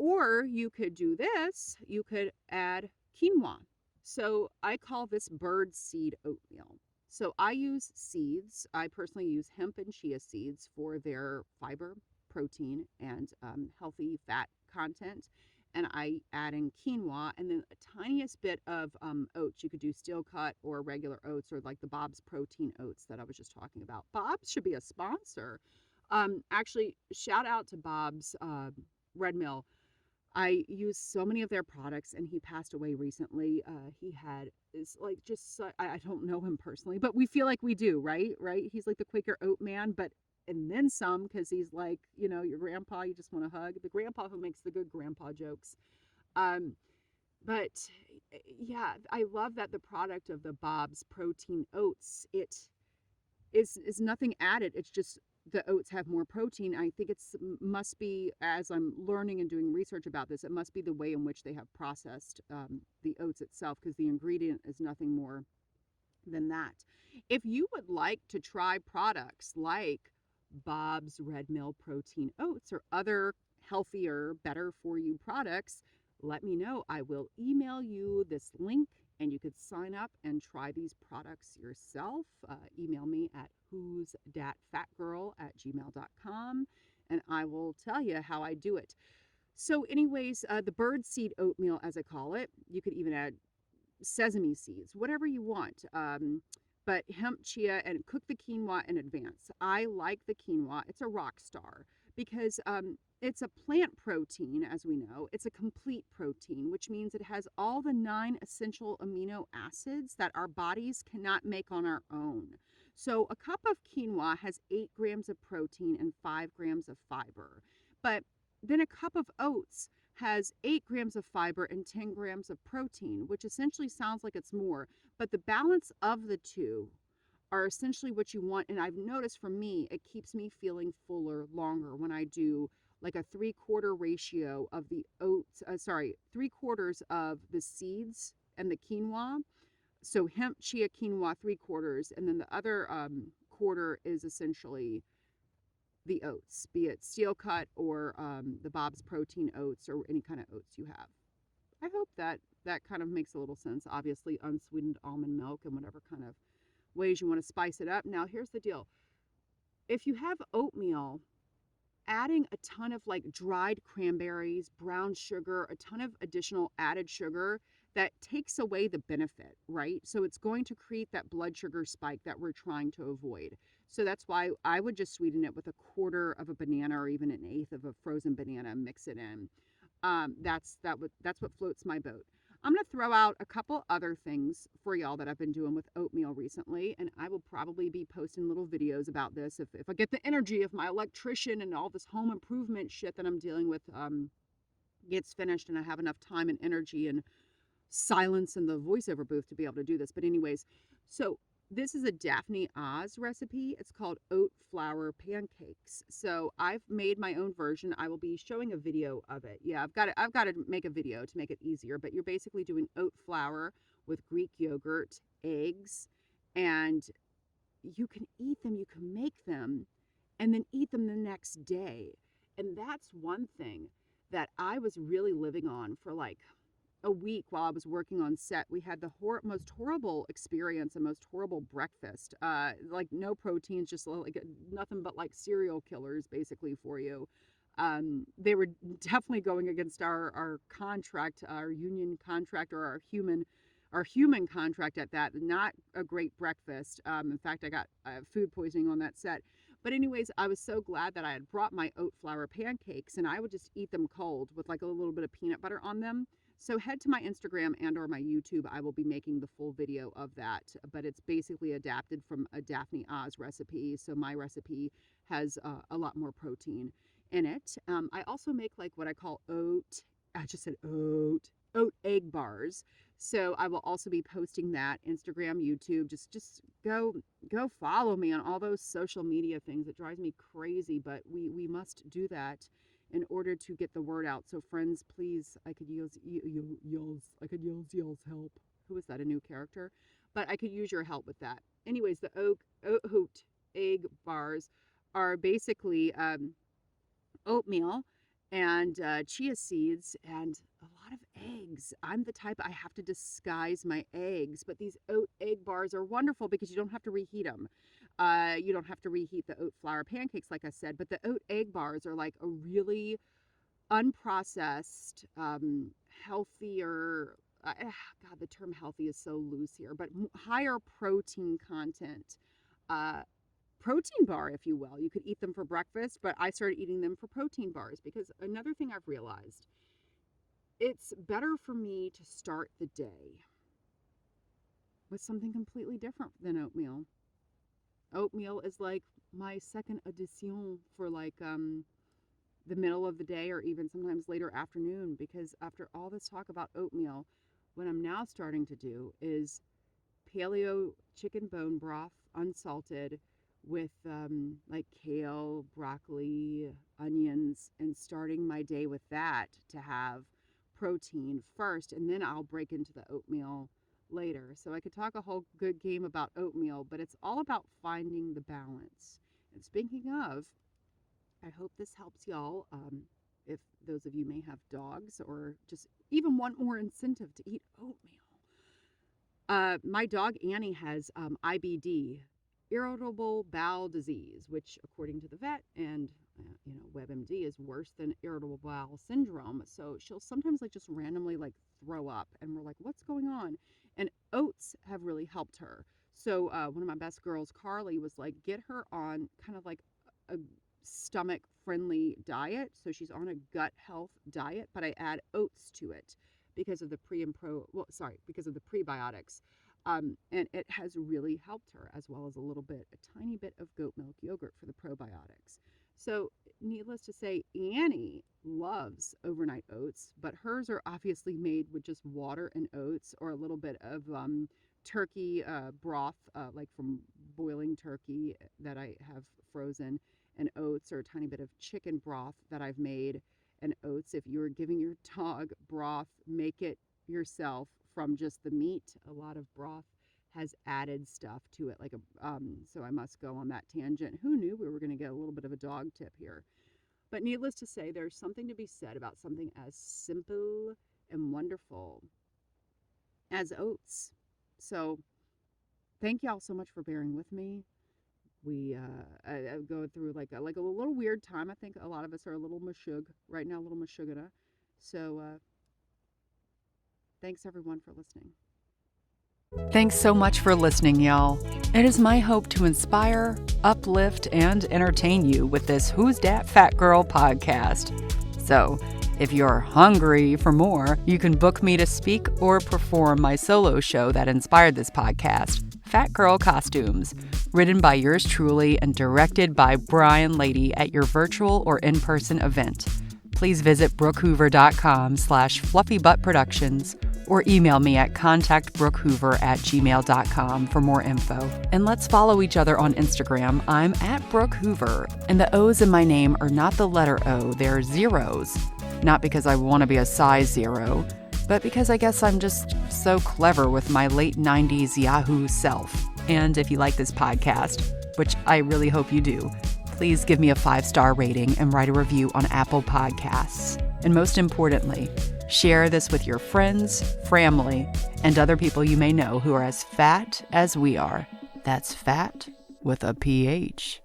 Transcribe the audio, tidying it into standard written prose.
Or you could do this, you could add quinoa. So I call this bird seed oatmeal. So I use seeds. I personally use hemp and chia seeds for their fiber, protein, and healthy fat content. And I add in quinoa and then a tiniest bit of oats. You could do steel cut or regular oats or like the Bob's protein oats that I was just talking about. Bob's should be a sponsor. Actually, shout out to Bob's Red Mill. I use so many of their products, and he passed away recently. He had is like just I don't know him personally, but we feel like we do, right? Right? He's like the Quaker Oat man, but and then some because he's like your grandpa. You just want to hug the grandpa who makes the good grandpa jokes. Um, but yeah, I love that the product of the Bob's protein oats. It is nothing added. It's just the oats have more protein. I think it's must be, as I'm learning and doing research about this, it must be the way in which they have processed the oats itself, because the ingredient is nothing more than that. If you would like to try products like Bob's Red Mill Protein Oats or other healthier, better for you products, let me know. I will email you this link and you could sign up and try these products yourself. Email me at who's.fatgirl@gmail.com and I will tell you how I do it. So, anyways, the bird seed oatmeal, as I call it, you could even add sesame seeds, whatever you want. But hemp, chia, and cook the quinoa in advance. I like the quinoa. It's a rock star because it's a plant protein, as we know. It's a complete protein, which means it has all the 9 essential amino acids that our bodies cannot make on our own. So a cup of quinoa has 8 grams of protein and 5 grams of fiber. But then a cup of oats has 8 grams of fiber and 10 grams of protein, which essentially sounds like it's more, but the balance of the two are essentially what you want. And I've noticed for me, it keeps me feeling fuller longer when I do like a 3/4 ratio of the oats, 3/4 of the seeds and the quinoa. So hemp, chia, quinoa, 3/4, and then the other quarter is essentially the oats, be it steel cut or the Bob's protein oats or any kind of oats you have. I hope that that kind of makes a little sense. Obviously, unsweetened almond milk and whatever kind of ways you want to spice it up. Now, here's the deal. If you have oatmeal, adding a ton of like dried cranberries, brown sugar, a ton of additional added sugar, that takes away the benefit, right? So it's going to create that blood sugar spike that we're trying to avoid. So that's why I would just sweeten it with a quarter of a banana or even an eighth of a frozen banana and mix it in. That's what floats my boat. I'm going to throw out a couple other things for y'all that I've been doing with oatmeal recently, and I will probably be posting little videos about this if I get the energy of my electrician and all this home improvement shit that I'm dealing with gets finished and I have enough time and energy and silence in the voiceover booth to be able to do this. But anyways, so this is a Daphne Oz recipe. It's called oat flour pancakes. So I've made my own version. I will be showing a video of it. Yeah, I've got to make a video to make it easier, but you're basically doing oat flour with Greek yogurt, eggs, and you can eat them, you can make them, and then eat them the next day. And that's one thing that I was really living on for like a week while I was working on set. We had the most horrible experience and most horrible breakfast. Like no proteins, just like nothing but like serial killers basically for you. They were definitely going against our contract, our union contract, or our human contract at that. Not a great breakfast. In fact, I got food poisoning on that set. But anyways, I was so glad that I had brought my oat flour pancakes, and I would just eat them cold with like a little bit of peanut butter on them. So head to my Instagram and or my YouTube. I will be making the full video of that, but it's basically adapted from a Daphne Oz recipe. So my recipe has a lot more protein in it. I also make like what I call I just said oat egg bars. So I will also be posting that Instagram, YouTube. Just go follow me on all those social media things. It drives me crazy, but we must do that in order to get the word out. So friends, please, I could use y'all's help. Who is that? A new character? But I could use your help with that. Anyways, the oat egg bars are basically oatmeal and chia seeds, and a lot of eggs. I'm the type, I have to disguise my eggs, but these oat egg bars are wonderful because you don't have to reheat them. You don't have to reheat the oat flour pancakes, like I said, but the oat egg bars are like a really unprocessed, healthier. God, the term healthy is so loose here, but higher protein content. Uh, Protein bar, if you will. You could eat them for breakfast, but I started eating them for protein bars because another thing I've realized, it's better for me to start the day with something completely different than oatmeal. Oatmeal is like my second addition for like the middle of the day or even sometimes later afternoon, because after all this talk about oatmeal, what I'm now starting to do is paleo chicken bone broth, unsalted, with like kale, broccoli, onions, and starting my day with that to have protein first, and then I'll break into the oatmeal later. So I could talk a whole good game about oatmeal, but it's all about finding the balance. And speaking of, I hope this helps y'all. If those of you may have dogs or just even want more incentive to eat oatmeal. My dog Annie has IBD, irritable bowel disease, which, according to the vet and WebMD, is worse than irritable bowel syndrome. So she'll sometimes like just randomly like throw up, and we're like, "What's going on?" And oats have really helped her. So one of my best girls, Carly, was like, "Get her on kind of like a stomach friendly diet." So she's on a gut health diet, but I add oats to it because of the because of the prebiotics. And it has really helped her, as well as a tiny bit of goat milk yogurt for the probiotics. So, needless to say, Annie loves overnight oats, but hers are obviously made with just water and oats, or a little bit of turkey broth, like from boiling turkey that I have frozen, and oats, or a tiny bit of chicken broth that I've made, and oats. If you're giving your dog broth, make it yourself from just the meat. A lot of broth has added stuff to it, like so I must go on that tangent. Who knew we were going to get a little bit of a dog tip here? But needless to say, there's something to be said about something as simple and wonderful as oats. So thank y'all so much for bearing with me. I go through like a little weird time. I think a lot of us are a little mashug right now, a little mashugana. So thanks everyone for listening. Thanks so much for listening, y'all. It is my hope to inspire, uplift, and entertain you with this Who's Dat Fat Girl podcast. So, if you're hungry for more, you can book me to speak or perform my solo show that inspired this podcast, Fat Girl Costumes, written by yours truly and directed by Brian Lady at your virtual or in-person event. Please visit brookhoover.com/fluffybuttproductions or email me at contactbrookhoover@gmail.com for more info. And let's follow each other on Instagram. I'm at Brooke Hoover, and the O's in my name are not the letter O, they're zeros. Not because I want to be a size 0, but because I guess I'm just so clever with my late 90s Yahoo self. And if you like this podcast, which I really hope you do, please give me a 5-star rating and write a review on Apple Podcasts. And most importantly, share this with your friends, family, and other people you may know who are as fat as we are. That's fat with a PH.